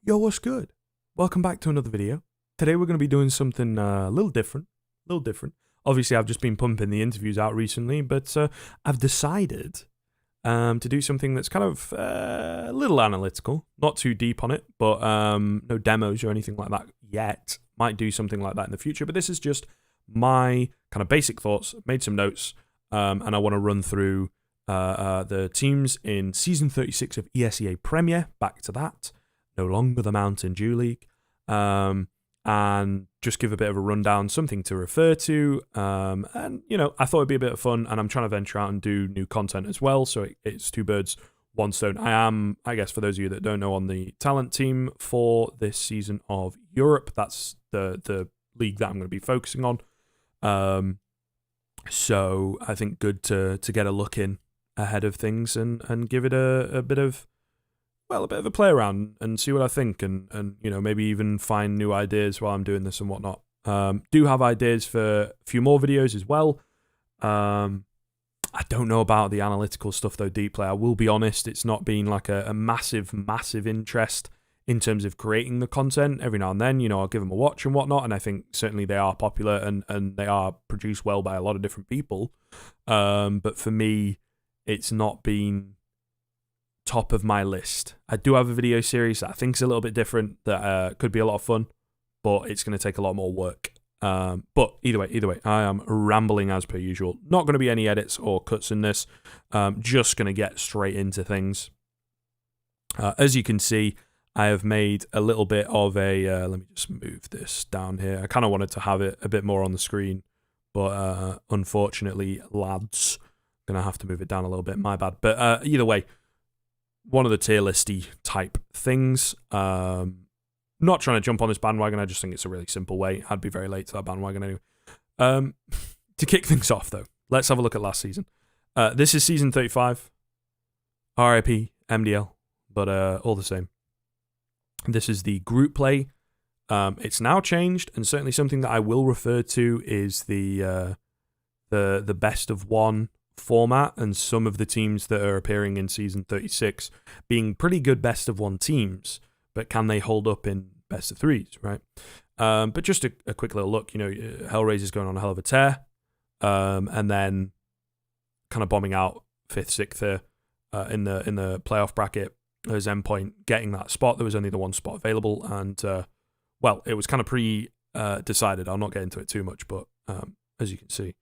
Yo, what's good? Welcome back to another video. Today we're going to be doing something a little different. Obviously, I've just been pumping the interviews out recently, but I've decided to do something that's kind of a little analytical. Not too deep on it, but no demos or anything like that yet. Might do something like that in the future, but this is just my kind of basic thoughts. Made some notes, and I want to run through the teams in Season 36 of ESEA Premier. Back to that. No longer the Mountain Dew League, and just give a bit of a rundown, something to refer to, and, you know, I thought it'd be a bit of fun, and I'm trying to venture out and do new content as well, so it's two birds, one stone. I am, I guess, for those of you that don't know, on the talent team for this season of Europe. That's the league that I'm going to be focusing on, so I think good to get a look in ahead of things and give it a bit of a play around and see what I think, and you know, maybe even find new ideas while I'm doing this and whatnot. Do have ideas for a few more videos as well. I don't know about the analytical stuff though deeply. I will be honest, it's not been like a massive interest in terms of creating the content. Every now and then, you know, I'll give them a watch and whatnot, and I think certainly they are popular and they are produced well by a lot of different people. But for me, it's not been top of my list. I do have a video series that I think is a little bit different, that could be a lot of fun, but it's going to take a lot more work. But either way, I am rambling as per usual. Not going to be any edits or cuts in this. Just going to get straight into things. As you can see, I have made a little bit of a... let me just move this down here. I kind of wanted to have it a bit more on the screen, but unfortunately, lads, going to have to move it down a little bit. My bad. But either way, one of the tier listy type things. Not trying to jump on this bandwagon. I just think it's a really simple way. I'd be very late to that bandwagon anyway. To kick things off, though, let's have a look at last season. This is season 35. RIP, MDL, but all the same. This is the group play. It's now changed, and certainly something that I will refer to is the best of one format, and some of the teams that are appearing in season 36 being pretty good best of one teams, but can they hold up in best of threes, right? But just a quick little look, you know, HellRaisers going on a hell of a tear, and then kind of bombing out 5th, 6th here in the playoff bracket as Endpoint getting that spot. There was only the one spot available, and well, it was kind of decided. I'll not get into it too much, but as you can see,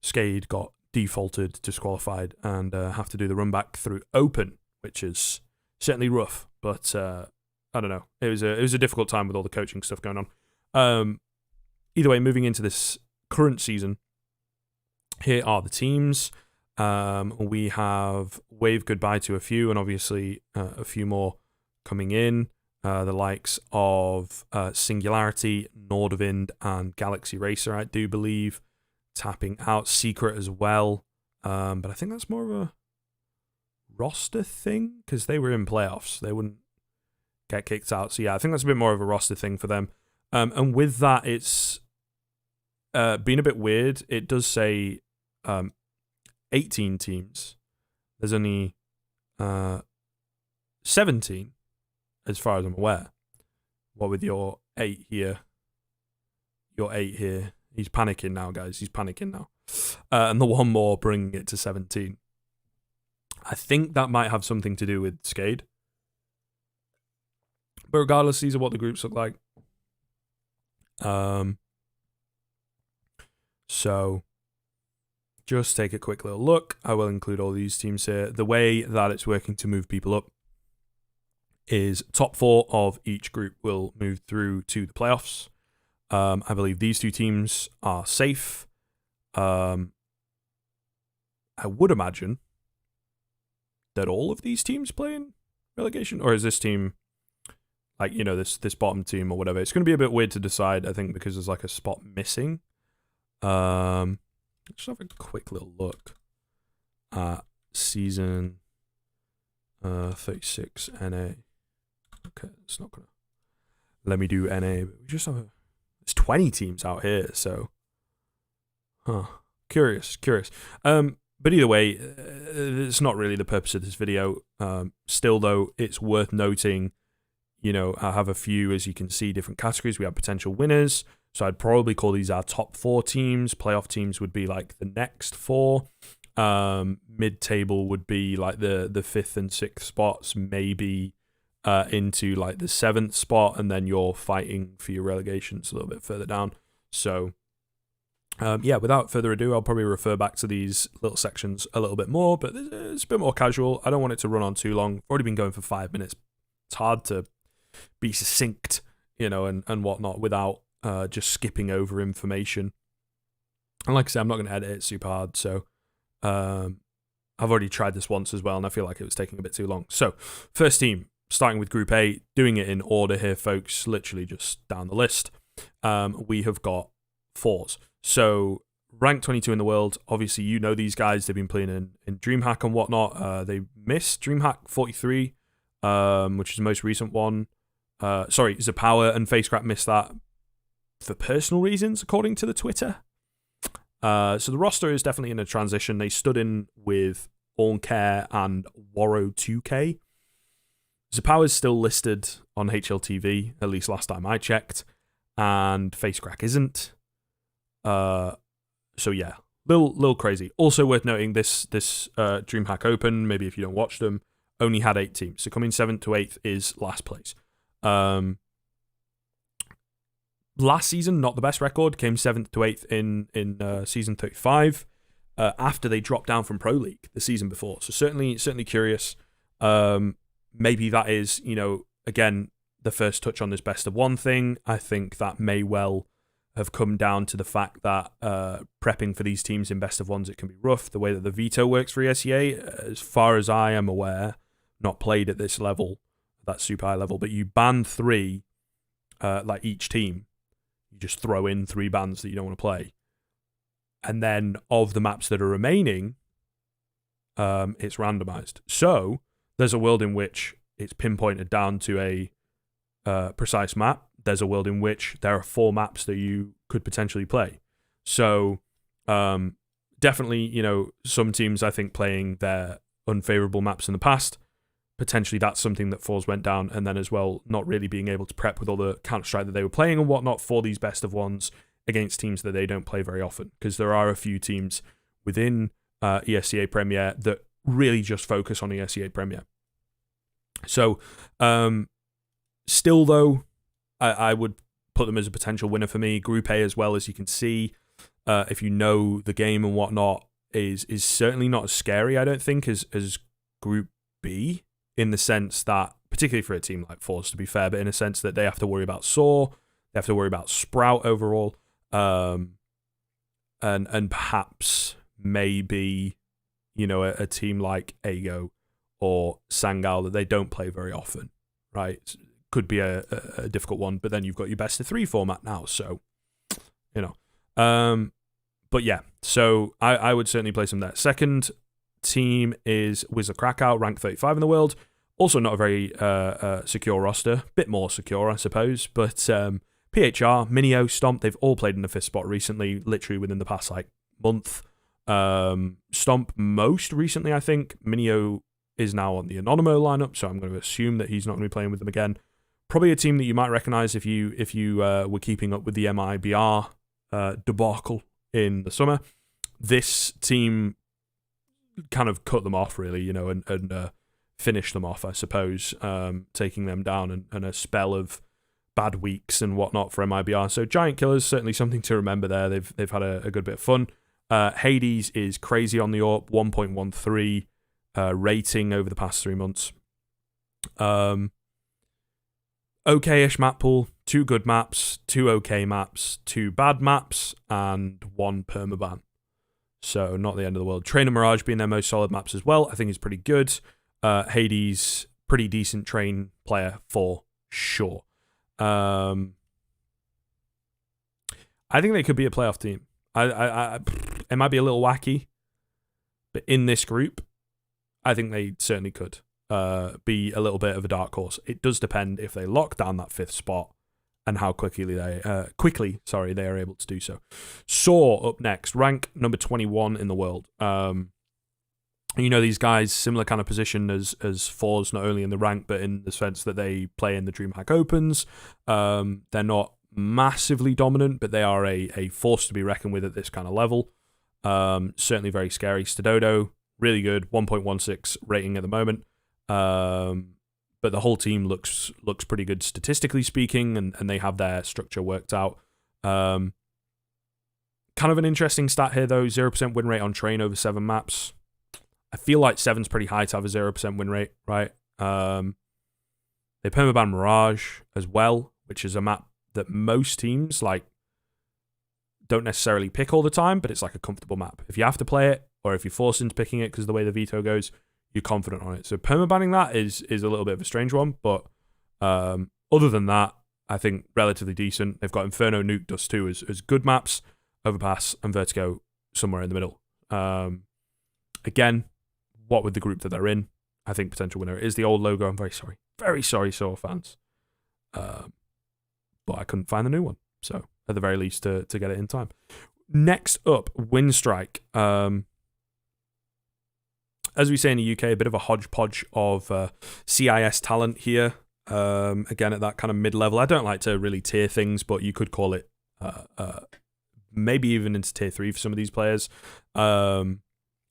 Skade got defaulted, disqualified, and have to do the run back through open, which is certainly rough. But I don't know. It was a difficult time with all the coaching stuff going on. Either way, moving into this current season, here are the teams. We have waved goodbye to a few, and obviously a few more coming in. The likes of Singularity, Nordavind, and Galaxy Racer, I do believe. Tapping out Secret as well, but I think that's more of a roster thing because they were in playoffs. They wouldn't get kicked out. So yeah, I think that's a bit more of a roster thing for them. And with that, it's been a bit weird. It does say 18 teams. There's only 17 as far as I'm aware. What with your 8 here? Your 8 here. He's panicking now, guys. He's panicking now. And the one more bringing it to 17. I think that might have something to do with Skade. But regardless, these are what the groups look like. So, just take a quick little look. I will include all these teams here. The way that it's working to move people up is top 4 of each group will move through to the playoffs. I believe these two teams are safe. I would imagine that all of these teams play in relegation, or is this team like, you know, this bottom team or whatever? It's going to be a bit weird to decide, I think, because there's like a spot missing. Let's have a quick little look at season 36 NA. Okay, it's not gonna let me do NA, but we just have there's 20 teams out here, so Huh. Curious. But either way, it's not really the purpose of this video. Still, though, it's worth noting, I have a few, as you can see, different categories. We have potential winners. So I'd probably call these our top 4 teams. Playoff teams would be like the next 4. Mid-table would be like the 5th and 6th spots, maybe into like the 7th spot, and then you're fighting for your relegations a little bit further down. So without further ado, I'll probably refer back to these little sections a little bit more, but it's a bit more casual. I don't want it to run on too long. I've already been going for 5 minutes. It's hard to be succinct, and whatnot without just skipping over information. And like I said, I'm not going to edit it super hard, so I've already tried this once as well, and I feel like it was taking a bit too long. So, first team, starting with Group A, doing it in order here, folks, literally just down the list. We have got Forze. So, ranked 22 in the world. Obviously, these guys. They've been playing in DreamHack and whatnot. They missed DreamHack 43, which is the most recent one. Zapower and FaceCrack missed that for personal reasons, according to the Twitter. So the roster is definitely in a transition. They stood in with Allcare and Warrow 2K. Zapower is still listed on HLTV, at least last time I checked, and FaceCrack isn't. So yeah, little crazy. Also worth noting, this DreamHack Open, maybe if you don't watch them, only had 8 teams. So coming 7th to 8th is last place. Last season, not the best record, came 7th to 8th in season 35 after they dropped down from Pro League the season before. So certainly curious. Maybe that is, again, the first touch on this best of 1 thing. I think that may well have come down to the fact that prepping for these teams in best of 1s, it can be rough. The way that the veto works for ESEA, as far as I am aware, not played at this level, that super high level, but you ban 3, like each team. You just throw in 3 bans that you don't want to play. And then of the maps that are remaining, it's randomized. So there's a world in which it's pinpointed down to a precise map. There's a world in which there are 4 maps that you could potentially play. So definitely, some teams, I think, playing their unfavorable maps in the past, potentially that's something that Forze went down, and then as well, not really being able to prep with all the Counter-Strike that they were playing and whatnot for these best of 1s against teams that they don't play very often. Because there are a few teams within ESEA Premier that really just focus on ESEA Premier. So, still though, I would put them as a potential winner for me. Group A as well, as you can see, if you know the game and whatnot, is certainly not as scary, I don't think, as Group B, in the sense that, particularly for a team like Forze, to be fair, but in a sense that they have to worry about Saw, they have to worry about Sprout overall, and perhaps maybe, a team like Ego or Sangal that they don't play very often, right? Could be a difficult one, but then you've got your best of 3 format now, so, but yeah, so I would certainly place them there. Second team is Wisla Krakow, ranked 35 in the world. Also not a very secure roster. Bit more secure, I suppose. But PHR, Minio, Stomp, they've all played in the 5th spot recently, literally within the past month. Stomp most recently, I think. Minio is now on the Anonymo lineup, so I'm going to assume that he's not going to be playing with them again. Probably a team that you might recognize if you were keeping up with the MIBR debacle in the summer. This team kind of cut them off, really, and finished them off, I suppose, taking them down and a spell of bad weeks and whatnot for MIBR. So Giant Killers, certainly something to remember there. They've had a good bit of fun. Hades is crazy on the AWP, 1.13 rating over the past 3 months. Okay-ish map pool, 2 good maps, 2 okay maps, 2 bad maps, and 1 permaban. So not the end of the world. Train and Mirage being their most solid maps as well, I think is pretty good. Hades, pretty decent train player for sure. I think they could be a playoff team. It might be a little wacky, but in this group, I think they certainly could be a little bit of a dark horse. It does depend if they lock down that 5th spot and how quickly they are able to do so. Saw up next, rank number 21 in the world. You know, these guys, similar kind of position as Forze, not only in the rank, but in the sense that they play in the DreamHack Opens. They're not massively dominant, but they are a force to be reckoned with at this kind of level. Certainly very scary. Stododo, really good, 1.16 rating at the moment. But the whole team looks pretty good statistically speaking, and they have their structure worked out. Kind of an interesting stat here, though, 0% win rate on train over 7 maps. I feel like 7's pretty high to have a 0% win rate, right? They permaban Mirage as well, which is a map that most teams like don't necessarily pick all the time, but it's like a comfortable map. If you have to play it, or if you're forced into picking it because of the way the veto goes, you're confident on it. So permabanning that is a little bit of a strange one, but other than that, I think relatively decent. They've got Inferno, Nuke, Dust 2 as good maps, Overpass, and Vertigo somewhere in the middle. Again, what with the group that they're in, I think potential winner is the old logo. I'm very sorry, Saw fans. But I couldn't find the new one, so at the very least to get it in time. Next up, Winstrike. As we say in the UK, a bit of a hodgepodge of CIS talent here. Again, at that kind of mid-level. I don't like to really tier things, but you could call it maybe even into tier 3 for some of these players.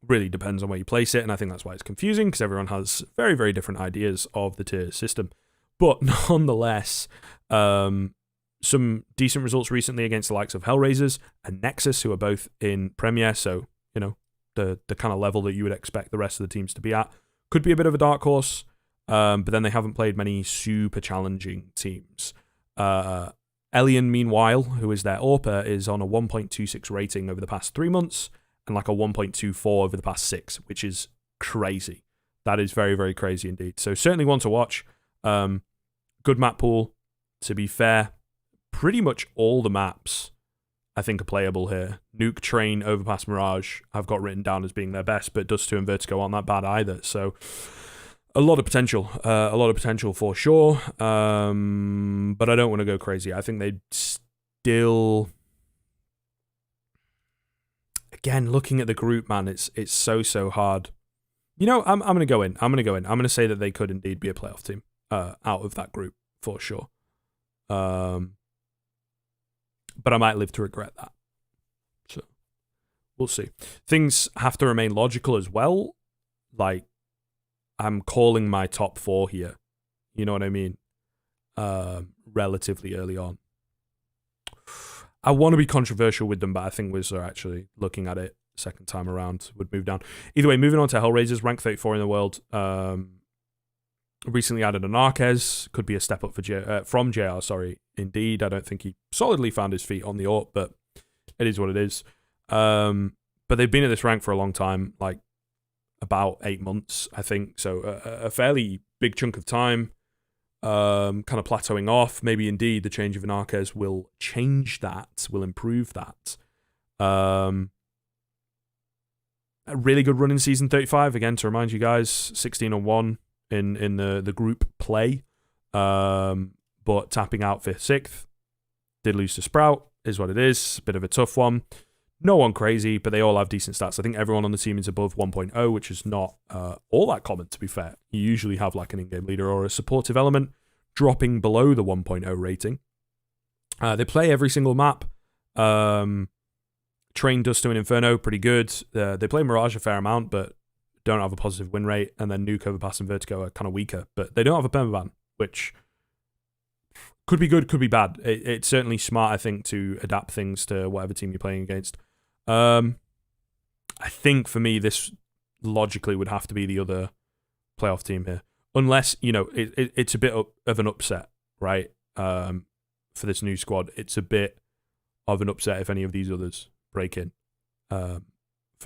Really depends on where you place it, and I think that's why it's confusing, because everyone has very, very different ideas of the tier system. But nonetheless, some decent results recently against the likes of HellRaisers and Nexus, who are both in Premier, so, you know, the kind of level that you would expect the rest of the teams to be at. Could be a bit of a dark horse, but then they haven't played many super challenging teams. Elian, meanwhile, who is their AWPer, is on a 1.26 rating over the past 3 months, and like a 1.24 over the past 6, which is crazy. That is very, very crazy indeed. So certainly one to watch. Good map pool. To be fair, pretty much all the maps I think are playable here. Nuke, Train, Overpass, Mirage I've got written down as being their best, but Dust 2 and Vertigo aren't that bad either. So a lot of potential for sure. But I don't want to go crazy. I think they'd still... Again, looking at the group, man, it's so hard. You know, I'm going to go in. I'm going to say that they could indeed be a playoff team out of that group for sure. But I might live to regret that. So we'll see. Things have to remain logical as well. Like, I'm calling my top 4 here. You know what I mean? Relatively early on. I want to be controversial with them, but I think Wisla, actually, looking at it second time around, would move down. Either way, moving on to HellRaisers, rank 34 in the world. Recently added an Arquez, could be a step up for from JR, sorry. Indeed, I don't think he solidly found his feet on the AWP, but it is what it is. But they've been at this rank for a long time, like about 8 months, I think. So a fairly big chunk of time. Kind of plateauing off. Maybe indeed the change of an Arquez will change that, will improve that. A really good run in season 35, again, to remind you guys, 16-1 in the group play. But tapping out 5th, 6th. Did lose to Sprout, is what it is. Bit of a tough one. No one crazy, but they all have decent stats. I think everyone on the team is above 1.0, which is not all that common, to be fair. You usually have like an in-game leader or a supportive element dropping below the 1.0 rating. They play every single map. Train, Dust 2 and Inferno, pretty good. They play Mirage a fair amount, but don't have a positive win rate. And then Nuke, Overpass, and Vertigo are kind of weaker. But they don't have a permaban, which could be good, could be bad. It's certainly smart, I think, to adapt things to whatever team you're playing against. I think for me, this logically would have to be the other playoff team here. Unless, you know, it's a bit of an upset, right? For this new squad. It's a bit of an upset if any of these others break in, for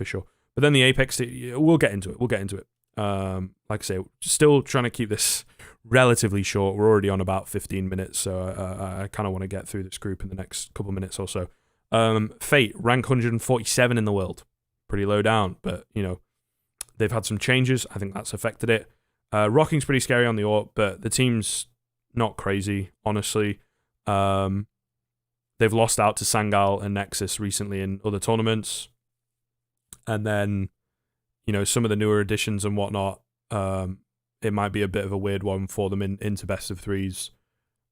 sure. But then the Apeks, we'll get into it. Like I say, still trying to keep this relatively short. We're already on about 15 minutes, so I kind of want to get through this group in the next couple of minutes or so. Fate, rank 147 in the world. Pretty low down, but, you know, they've had some changes. I think that's affected it. Rocking's pretty scary on the AWP, but the team's not crazy, honestly. They've lost out to Sangal and Nexus recently in other tournaments. And then, some of the newer additions and whatnot, it might be a bit of a weird one for them into best of threes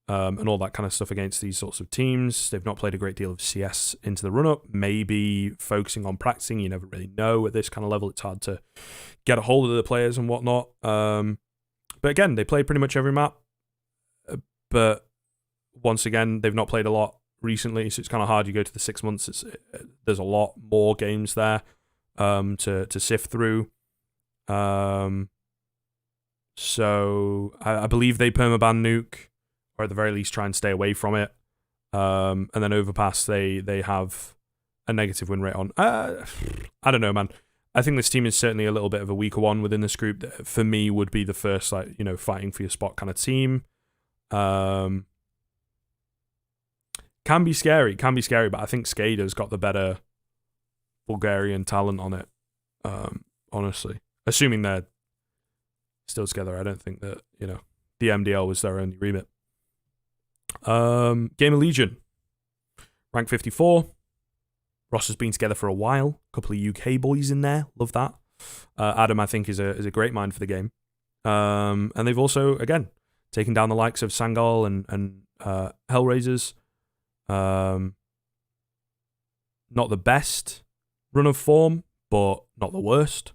and all that kind of stuff against these sorts of teams. They've not played a great deal of CS into the run-up, maybe focusing on practicing. You never really know at this kind of level. It's hard to get a hold of the players and whatnot. But again, they play pretty much every map. But once again, they've not played a lot recently, so it's kind of hard. You go to the 6 months, there's a lot more games there to sift through. So I believe they permaban Nuke, or at the very least try and stay away from it. And then Overpass, they have a negative win rate on. I don't know, man. I think this team is certainly a little bit of a weaker one within this group. That for me would be the first, fighting for your spot kind of team. Can be scary, but I think Skader's got the better Bulgarian talent on it, honestly. Assuming they're still together, I don't think that, the MDL was their only remit. Game of Legion, rank 54. Roster's been together for a while. A couple of UK boys in there, love that. Adam, I think, is a great mind for the game. And they've also, again, taken down the likes of Sangal and HellRaisers. Not the best run of form, but not the worst.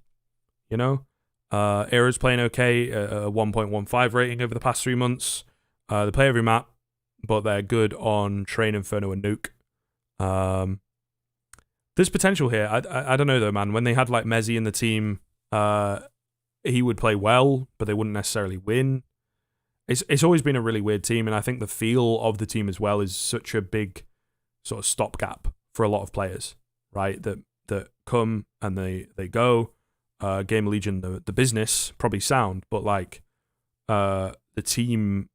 Era's playing okay, a 1.15 rating over the past 3 months. They play every map, but they're good on Train, Inferno, and Nuke. There's potential here. I don't know though, man. When they had like Mezzi in the team, he would play well, but they wouldn't necessarily win. It's always been a really weird team, and I think the feel of the team as well is such a big sort of stopgap for a lot of players, right? That come and they go. Game of Legion, the business, probably sound, but the team,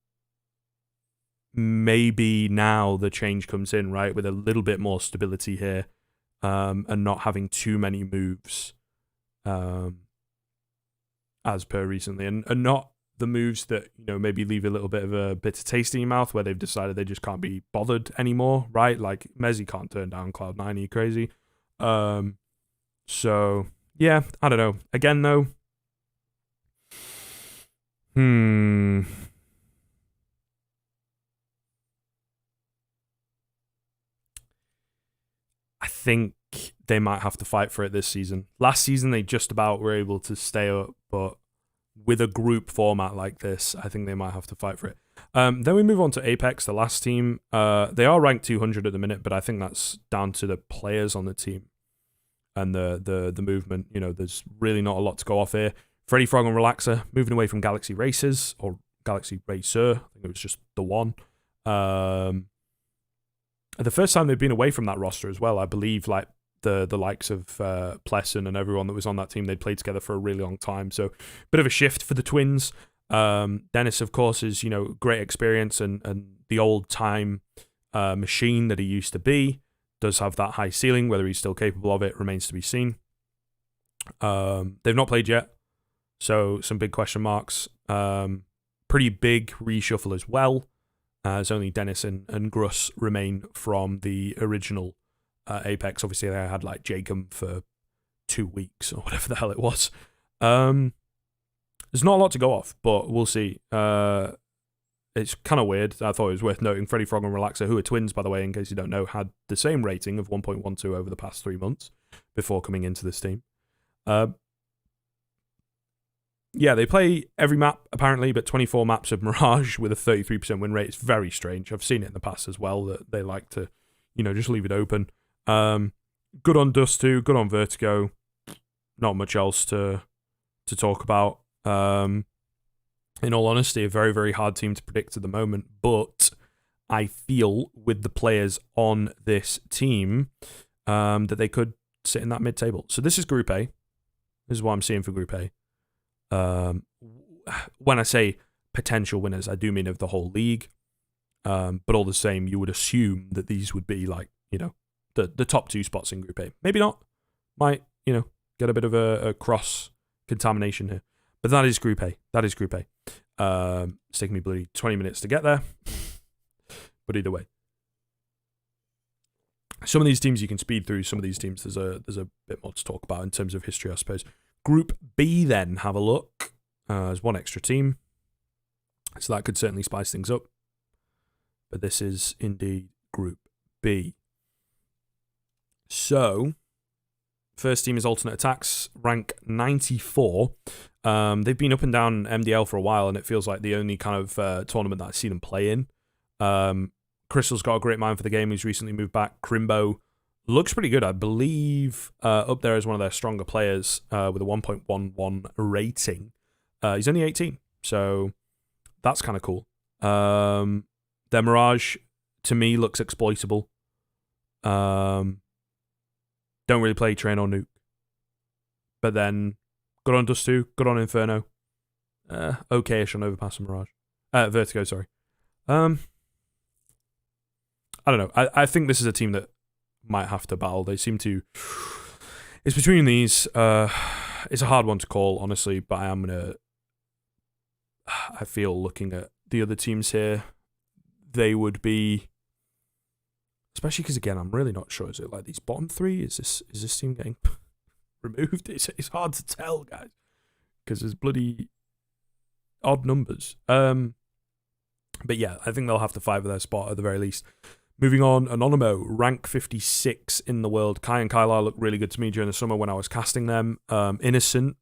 maybe now the change comes in, right? With a little bit more stability here, and not having too many moves, as per recently, and not the moves that, maybe leave a little bit of a bitter taste in your mouth where they've decided they just can't be bothered anymore, right? Like, Mezzi can't turn down Cloud9, are you crazy? So, yeah, I don't know. Again, though, I think they might have to fight for it this season. Last season, they just about were able to stay up, but with a group format like this, I think they might have to fight for it. Then we move on to Apeks, the last team. They are ranked 200 at the minute, but I think that's down to the players on the team and the movement. There's really not a lot to go off here. Freddy Frog and Relaxer moving away from Galaxy Racers, or Galaxy Racer. I think it was just the one. The first time they've been away from that roster as well, I believe, the likes of Plesson and everyone that was on that team, they'd played together for a really long time. So bit of a shift for the twins. Dennis, of course, is, great experience and the old time machine that he used to be. Does have that high ceiling. Whether he's still capable of it remains to be seen. They've not played yet, so some big question marks. Pretty big reshuffle as well, as only Dennis and Gruss remain from the original Apeks. Obviously, they had Jacob for 2 weeks or whatever the hell it was. There's not a lot to go off, but we'll see. It's kind of weird. I thought it was worth noting. Freddy Frog and Relaxer, who are twins, by the way, in case you don't know, had the same rating of 1.12 over the past 3 months before coming into this team. Yeah, they play every map, apparently, but 24 maps of Mirage with a 33% win rate. It's very strange. I've seen it in the past as well, that they like to, just leave it open. Good on Dust 2, good on Vertigo. Not much else to talk about. In all honesty, a very, very hard team to predict at the moment, but I feel with the players on this team that they could sit in that mid-table. So this is Group A. This is what I'm seeing for Group A. When I say potential winners, I do mean of the whole league. But all the same, you would assume that these would be the top 2 spots in Group A. Maybe not. Might, get a bit of a cross-contamination here. But that is Group A. It's taken me bloody 20 minutes to get there. But either way. Some of these teams you can speed through. Some of these teams there's a bit more to talk about in terms of history, I suppose. Group B then, have a look. There's one extra team. So that could certainly spice things up. But this is indeed Group B. So, first team is Alternate Attax, rank 94. They've been up and down MDL for a while, and it feels like the only kind of tournament that I've seen them play in. Crystal's got a great mind for the game. He's recently moved back. Crimbo looks pretty good. I believe up there is one of their stronger players with a 1.11 rating. He's only 18, so that's kind of cool. Their Mirage, to me, looks exploitable. Don't really play Train or Nuke. But then, good on Dust 2, good on Inferno. Okay-ish on Overpass and Mirage. Vertigo, sorry. I don't know. I think this is a team that might have to battle. They seem to... It's between these. It's a hard one to call, honestly, but I am going to... I feel looking at the other teams here, they would be... Especially because, again, I'm really not sure. Is it like these bottom three? Is this team getting removed? It's hard to tell, guys, because there's bloody odd numbers. But yeah, I think they'll have to fight for their spot at the very least. Moving on, Anonymo, rank 56 in the world. Kai and Kylar looked really good to me during the summer when I was casting them. Innocent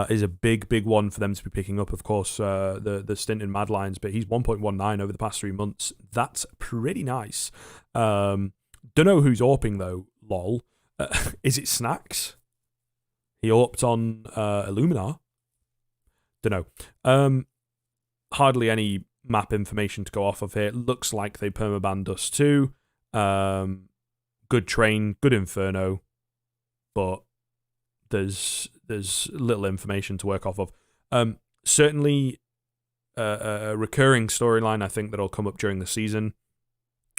is a big one for them to be picking up, of course, the stint in Mad Lions, but he's 1.19 over the past 3 months. That's pretty nice. Don't know who's AWPing, though, lol. Is it Snacks? He AWPed on Illuminar? Don't know. Hardly any map information to go off of here. Looks like they permabanned Dust 2. Good Train, good Inferno, but there's little information to work off of. Certainly a recurring storyline, I think, that'll come up during the season.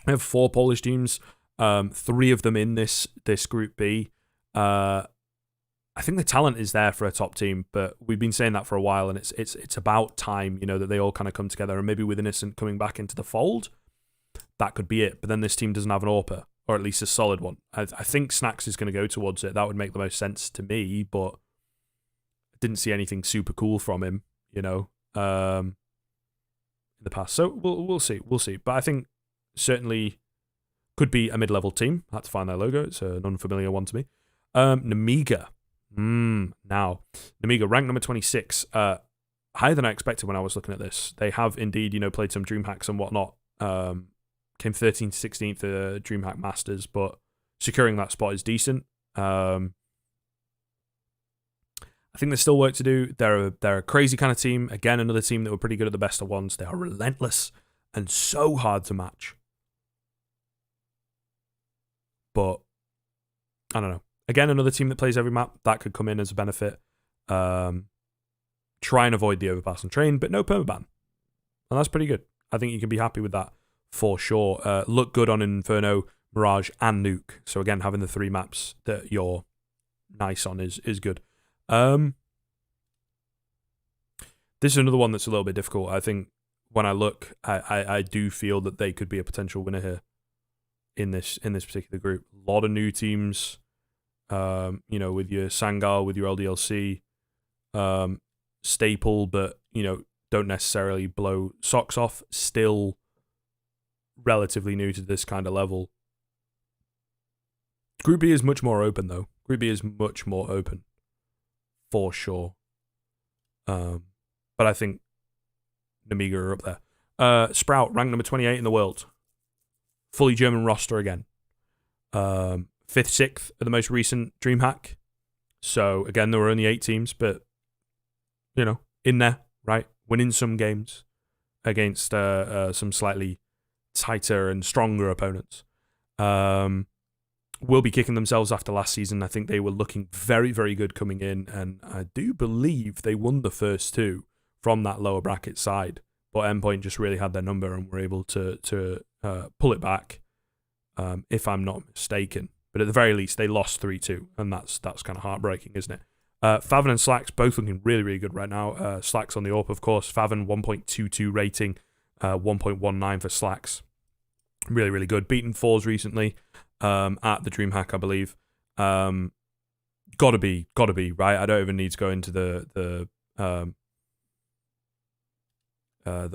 I have 4 Polish teams, 3 of them in this Group B. I think the talent is there for a top team, but we've been saying that for a while, and it's about time, that they all kind of come together, and maybe with Innocent coming back into the fold, that could be it. But then this team doesn't have an AWPer, or at least a solid one. I think Snacks is going to go towards it. That would make the most sense to me, but I didn't see anything super cool from him, in the past. So we'll see. But I think certainly could be a mid-level team. I had to find their logo. It's an unfamiliar one to me. Nemiga. Now, Nemiga, rank number 26. Higher than I expected when I was looking at this. They have indeed, played some DreamHacks and whatnot. Came 13th, 16th at DreamHack Masters, but securing that spot is decent. I think there's still work to do. They're a crazy kind of team. Again, another team that were pretty good at the best of ones. They are relentless and so hard to match. But I don't know. Again, another team that plays every map, that could come in as a benefit. Try and avoid the overpass and train, but no permaban. And that's pretty good. I think you can be happy with that for sure. Look good on Inferno, Mirage, and Nuke. So again, having the 3 maps that you're nice on is good. This is another one that's a little bit difficult. I think when I look, I do feel that they could be a potential winner here in this particular group. A lot of new teams. With your Sangal, with your LDLC, staple, but, don't necessarily blow socks off. Still relatively new to this kind of level. Group B is much more open, though. Group B is much more open, for sure. But I think Nemiga are up there. Sprout, rank number 28 in the world. Fully German roster again. 5th, 6th at the most recent DreamHack. So, again, there were only 8 teams, but, in there, right? Winning some games against some slightly tighter and stronger opponents. Will be kicking themselves after last season. I think they were looking very, very good coming in, and I do believe they won the first 2 from that lower bracket side. But Endpoint just really had their number and were able to pull it back, if I'm not mistaken. But at the very least, they lost 3-2, and that's kind of heartbreaking, isn't it? Favn and Slacks both looking really, really good right now. Slacks on the AWP, of course. Favn 1.22 rating, 1.19 for Slacks. Really, really good. Beaten Forze recently at the DreamHack, I believe. Gotta be, right? I don't even need to go into the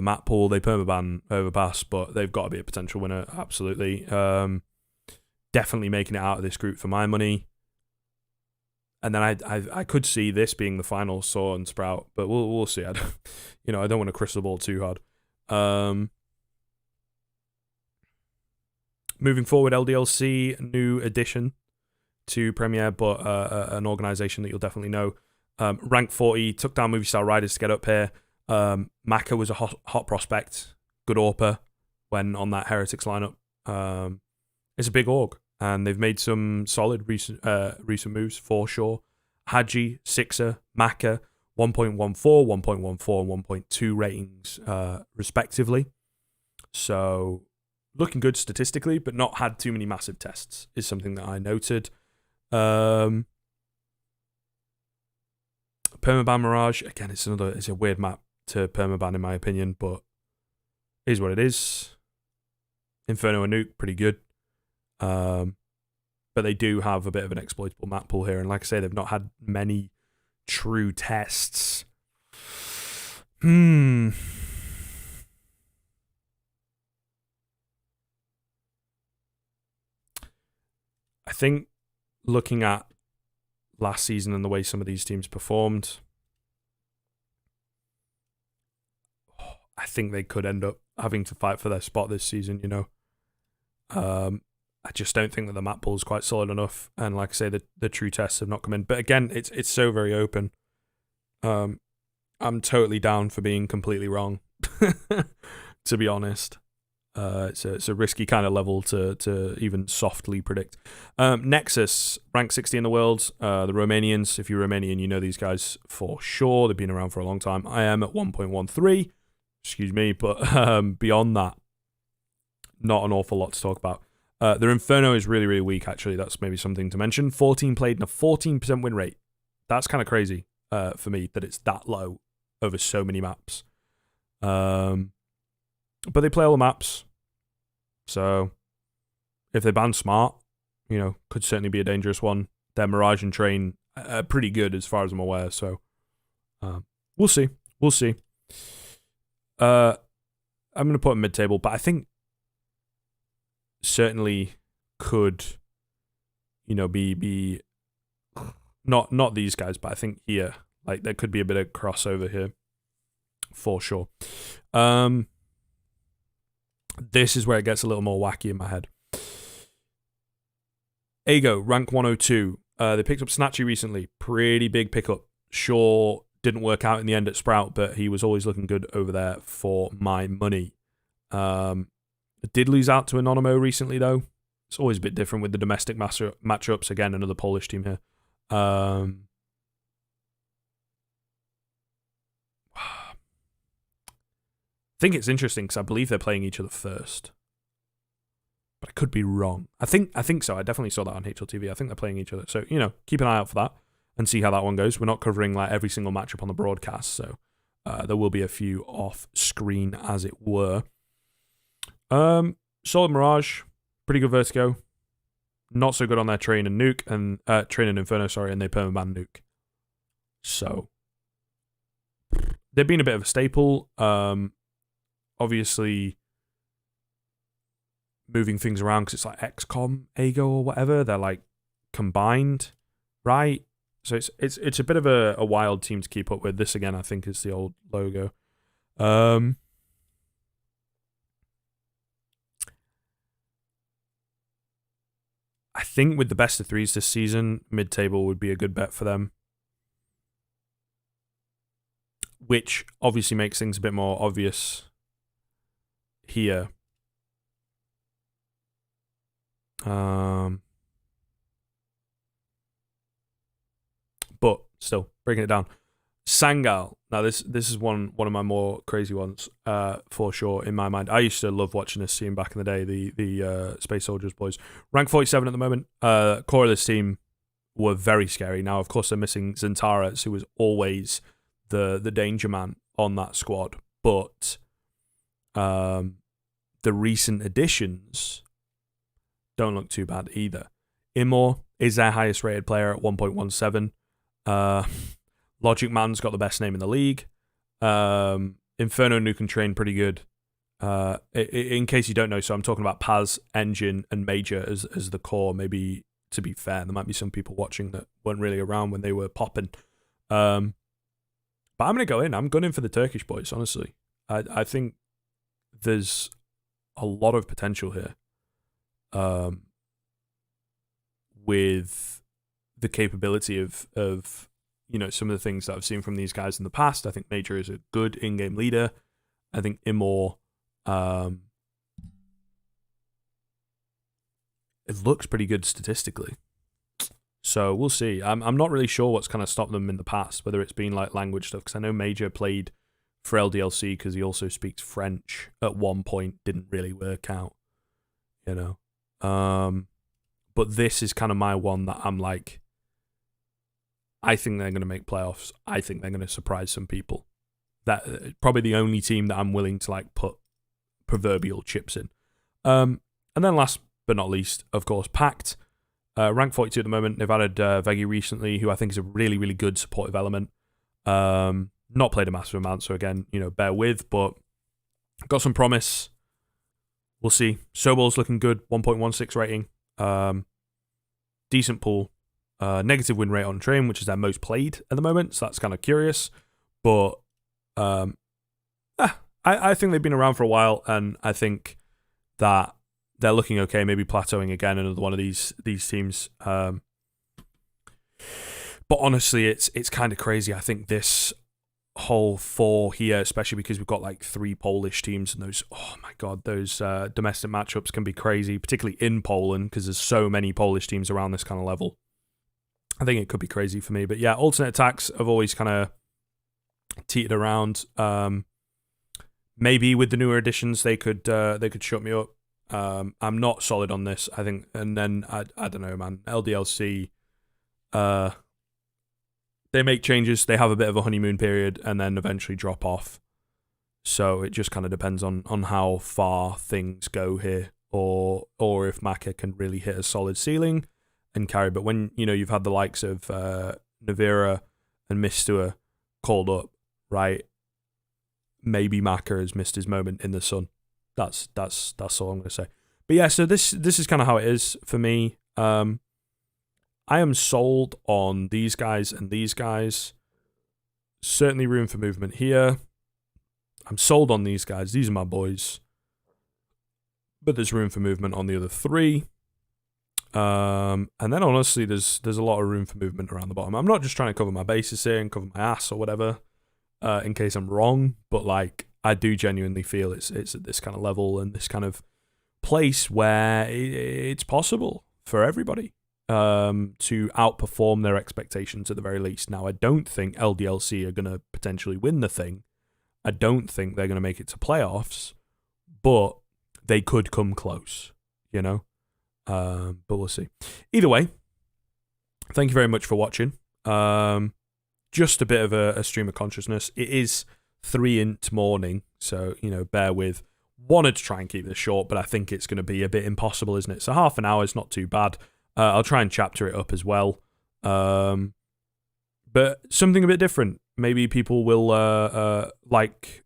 map pool. They permaban Overpass, but they've got to be a potential winner, absolutely. Definitely making it out of this group for my money. And then I could see this being the final Saw and Sprout, but we'll see. I don't want to crystal ball too hard. Moving forward, LDLC, new addition to Premier, but an organization that you'll definitely know. Rank 40, took down Movie Star Riders to get up here. Maka was a hot prospect, good AWPer when on that Heretics lineup. It's a big org, and they've made some solid recent moves for sure. Haji, Sixer, Maka, 1.14, 1.14, and 1.2 ratings respectively. So looking good statistically, but not had too many massive tests is something that I noted. Permaban Mirage, again, it's a weird map to permaban in my opinion, but it is what it is. Inferno and Nuke, pretty good. But they do have a bit of an exploitable map pool here, and like I say, they've not had many true tests. I think looking at last season and the way some of these teams performed, I think they could end up having to fight for their spot this season, I just don't think that the map pool is quite solid enough, and like I say, the true tests have not come in. But again, it's so very open. I'm totally down for being completely wrong, to be honest. It's a risky kind of level to even softly predict. Nexus, rank 60 in the world. The Romanians, if you're Romanian, you know these guys for sure. They've been around for a long time. I am at 1.13. Excuse me, but beyond that, not an awful lot to talk about. Their Inferno is really, really weak, actually. That's maybe something to mention. 14 played and a 14% win rate. That's kind of crazy for me that it's that low over so many maps. But they play all the maps. So if they ban Smart, could certainly be a dangerous one. Their Mirage and Train are pretty good as far as I'm aware. So we'll see. I'm going to put them mid-table, but I think certainly could, be not these guys, but I think here, like there could be a bit of crossover here for sure. This is where it gets a little more wacky in my head. Ago, rank 102. They picked up Snatchy recently. Pretty big pickup. Sure, didn't work out in the end at Sprout, but he was always looking good over there for my money. Did lose out to Anonymo recently, though. It's always a bit different with the domestic matchups. Again, another Polish team here. I think it's interesting because I believe they're playing each other first. But I could be wrong. I think so. I definitely saw that on HLTV. I think they're playing each other. So, keep an eye out for that and see how that one goes. We're not covering like every single matchup on the broadcast, so there will be a few off screen, as it were. Solid Mirage, pretty good Vertigo. Not so good on their Train and Nuke, and Train and Inferno, and they permaban Nuke. So they've been a bit of a staple. Obviously moving things around because it's like XCOM, Ago, or whatever. They're like combined, right? So it's a bit of a wild team to keep up with. This again, I think, is the old logo. I think with the best of threes this season, mid-table would be a good bet for them. Which obviously makes things a bit more obvious here. But still, breaking it down. Sangal. Now, this is one of my more crazy ones, for sure, in my mind. I used to love watching this team back in the day, the Space Soldiers boys. Rank 47 at the moment. Core of this team were very scary. Now, of course, they're missing Zentaras, who was always the danger man on that squad. But the recent additions don't look too bad either. Immor is their highest rated player at 1.17. Logic Man's got the best name in the league. Inferno Nuke and Train pretty good. In case you don't know, so I'm talking about Paz, Engine, and Major as the core. Maybe, to be fair, there might be some people watching that weren't really around when they were popping. But I'm going to go in. I'm going in for the Turkish boys, honestly. I think there's a lot of potential here with the capability of some of the things that I've seen from these guys in the past. I think Major is a good in-game leader. I think Immor, it looks pretty good statistically. So we'll see. I'm not really sure what's kind of stopped them in the past, whether it's been like language stuff, because I know Major played for LDLC because he also speaks French at one point, didn't really work out, but this is kind of my one that I'm like, I think they're going to make playoffs. I think they're going to surprise some people. That probably the only team that I'm willing to like put proverbial chips in. And then last but not least, of course, Pact. Rank 42 at the moment. They've added Veggie recently, who I think is a really, really good supportive element. Not played a massive amount, so again, bear with, but got some promise. We'll see. Soball's looking good, 1.16 rating. Decent pool. Negative win rate on Train, which is their most played at the moment, so that's kind of curious. But I think they've been around for a while, and I think that they're looking okay, maybe plateauing again, another one of these teams. But honestly, it's kind of crazy. I think this whole 4 here, especially because we've got like 3 Polish teams, and those, oh my god, those domestic matchups can be crazy, particularly in Poland, because there's so many Polish teams around this kind of level. I think it could be crazy for me. But yeah, alternate attacks have always kind of teetered around. Maybe with the newer additions, they could shut me up. I'm not solid on this, I think. And then, I don't know, man. LDLC, they make changes. They have a bit of a honeymoon period and then eventually drop off. So it just kind of depends on how far things go here, or if Maka can really hit a solid ceiling and carry. But when, you've had the likes of Navira and Mistua called up, right? Maybe Maka has missed his moment in the sun. That's all I'm going to say. But yeah, so this is kind of how it is for me. I am sold on these guys and these guys. Certainly room for movement here. I'm sold on these guys. These are my boys. But there's room for movement on the other 3. And then honestly, there's a lot of room for movement around the bottom. I'm not just trying to cover my bases here and cover my ass or whatever, in case I'm wrong. But like, I do genuinely feel it's at this kind of level and this kind of place where it's possible for everybody to outperform their expectations at the very least. Now, I don't think LDLC are going to potentially win the thing. I don't think they're going to make it to playoffs, but they could come close, but we'll see. Either way, thank you very much for watching. Just a bit of a stream of consciousness. It is 3-int morning, so, bear with. Wanted to try and keep this short, but I think it's going to be a bit impossible, isn't it? So half an hour is not too bad. I'll try and chapter it up as well. But something a bit different. Maybe people will like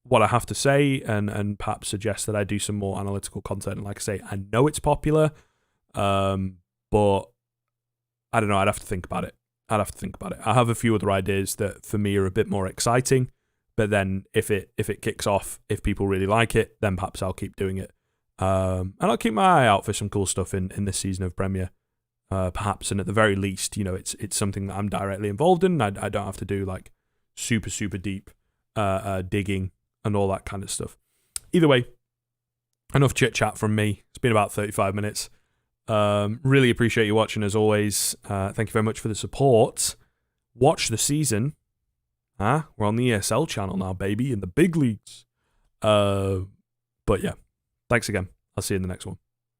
what I have to say and perhaps suggest that I do some more analytical content. And like I say, I know it's popular, but I don't know. I'd have to think about it. I have a few other ideas that for me are a bit more exciting. But then if it kicks off, if people really like it, then perhaps I'll keep doing it. And I'll keep my eye out for some cool stuff in this season of Premier, perhaps. And at the very least, it's something that I'm directly involved in. I don't have to do like super, super deep digging and all that kind of stuff. Either way, enough chit chat from me. It's been about 35 minutes. Really appreciate you watching as always. Thank you very much for the support. Watch the season. We're on the ESL channel now, baby, in the big leagues. But yeah, thanks again. I'll see you in the next one.